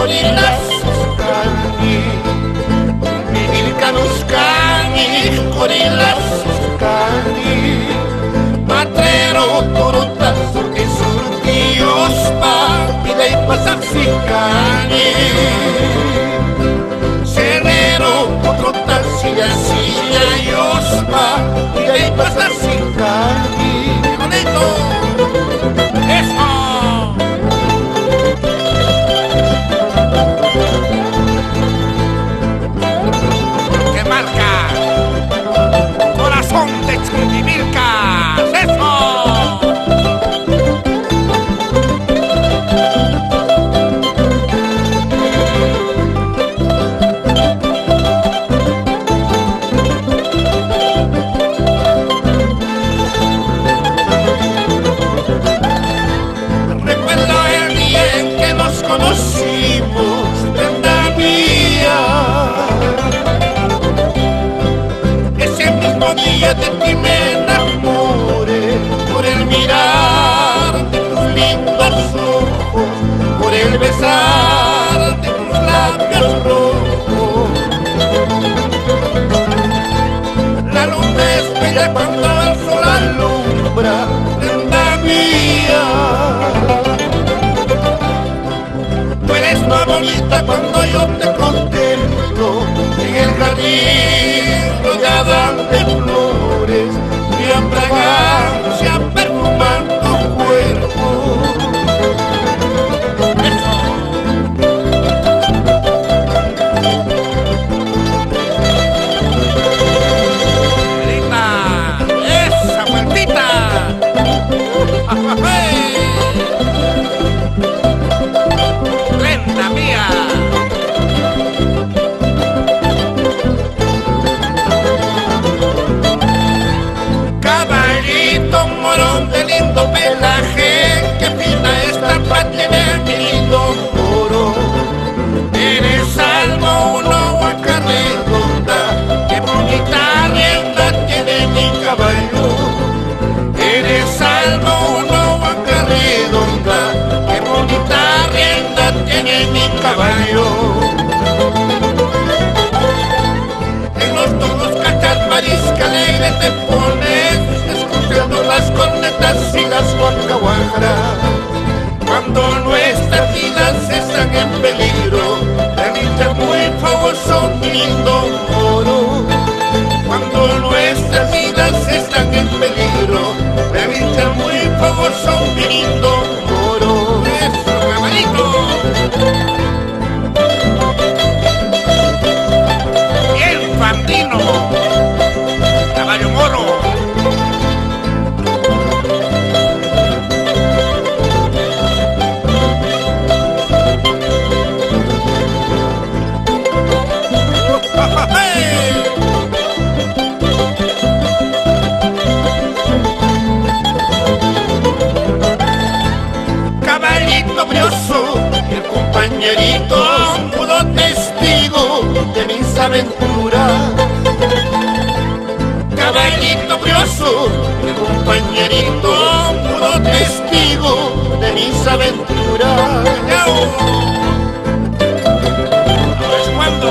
gorilas suskani, Milkanuskani, gorilas suskani, Matrero turuta surti ospa, pilay pasaksikani, Serero turuta sila yospa, pilay pasaksikani. ¡Bonito! ¡Eso! ¡Que marca! ¡Corazón de Chumbivilcas! ¡Eso! Conocimos, prenda mía, ese mismo día de ti me enamoré, por el mirar de tus lindos ojos, por el besar de tus labios rojos. La luna es bella cuando el sol alumbra, prenda mía. Tú eres más bonita cuando yo te contemplo en el jardín rodeada de flores, mi fragancia perfuman tu cuerpo. Eso. Linda, esa vueltita. ¡Prenda mía! Caballito morón de lindo pelaje, que fina estampa tiene mi lindo moro. Eres algo, una huaca redonda, que bonita rienda tiene mi caballo. Eres algo, una huaca redonda, que bonita rienda tiene mi caballo. En los tonos cachalparis que alegre te pones, escuchando las cornetas y las guacaguajaras. Cuando nuestras vidas están en peligro, te dice muy famoso mi lindo moro. Cuando nuestras vidas están en peligro, te dice muy famoso mi lindo moro. ¡Eso, caballito! ¡Bien, Fandino! ¡Caballo moro! Caballito brioso, el compañerito, mudo testigo de mis aventuras. Caballito brioso, el compañerito, mudo testigo de mis aventuras. ¿Ahora es cuando?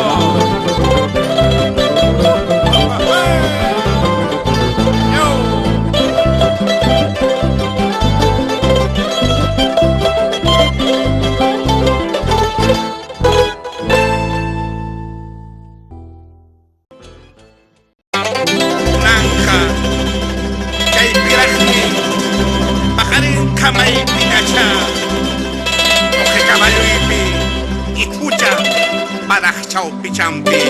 Chaupi-champi.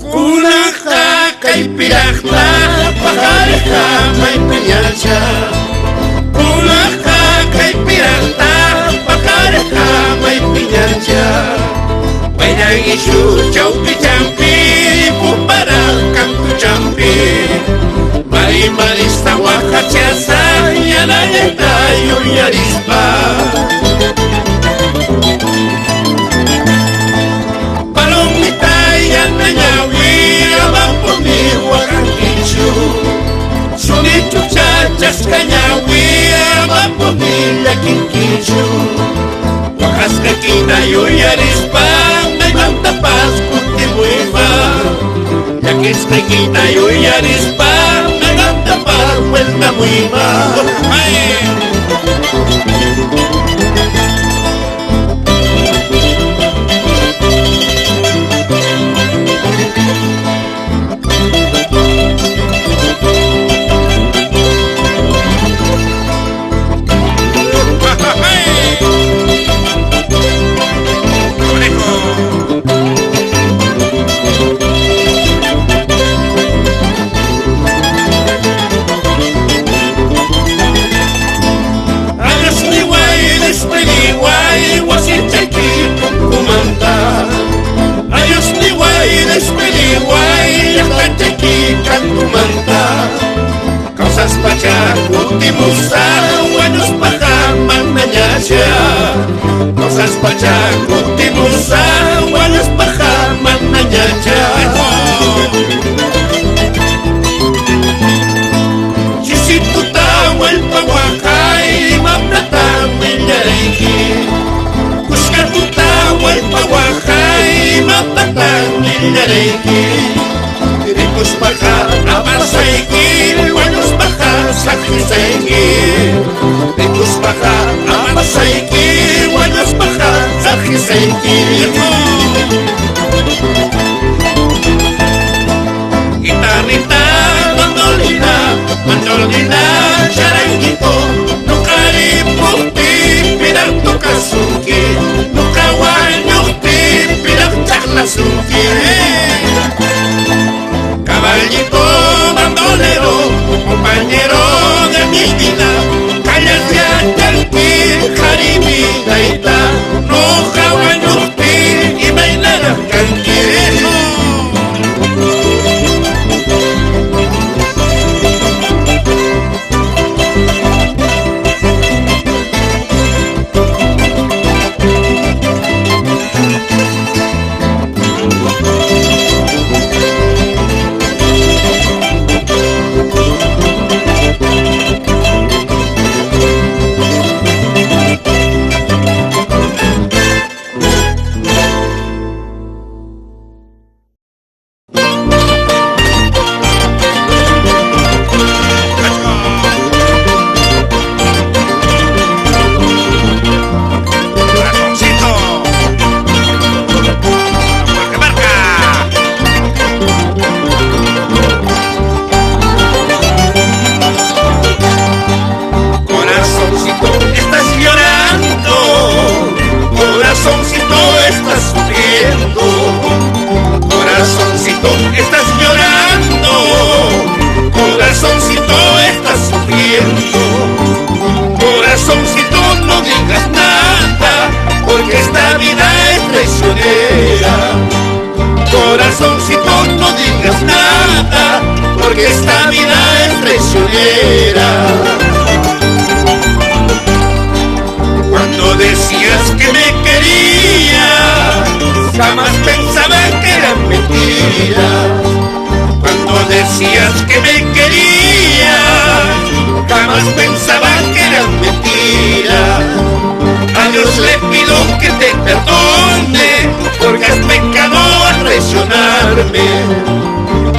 Kunaja kaipirajta, pajareja maipiñacha. Kunaja kaipirajta, pajareja maipiñacha. Huellaguishu chaupi-champi, pupara cantu-champi. Marimarista huajachaza, yanayeta yuyarispa. Palomita yanayawi, abaponi huacanquichu. Sunichu chachas cañawi, Mapumila Quinquillo Oaxaquina y Uyarispa me manda paz Cutimuifa Ya que es Quina y Uyarispa me manda paz Vuelta Muifa Kutimusa, buenos pajaman nañacha Cosas pacha, kutimusa, buenos pajaman nañacha Chisituta, huelpa guajay, maplata, millareiki Cuscatuta, huelpa guajay, maplata, millareiki Ricos paja, apasaiki, buenos paja, sajisaiki Ricos paja, apasaiki, buenos paja, sajisaiki Guitarrita, mandolina, mandolina, charanguito Nukari puti, pirak tokazuki Nukawanyuti, pirak chaklasuki Caballito bandolero, compañero de mi vida, cállate aquí, jaribi, gaita, no jaguayuti y bailar canquero. Corazoncito, no digas nada, porque esta vida es traicionera. Cuando decías que me querías, jamás pensaba que eran mentiras. Cuando decías que me querías, jamás pensaba que eran mentiras. A Dios le pido que te perdone, porque has pecado al traicionarme.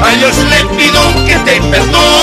A Dios le pido que te perdone,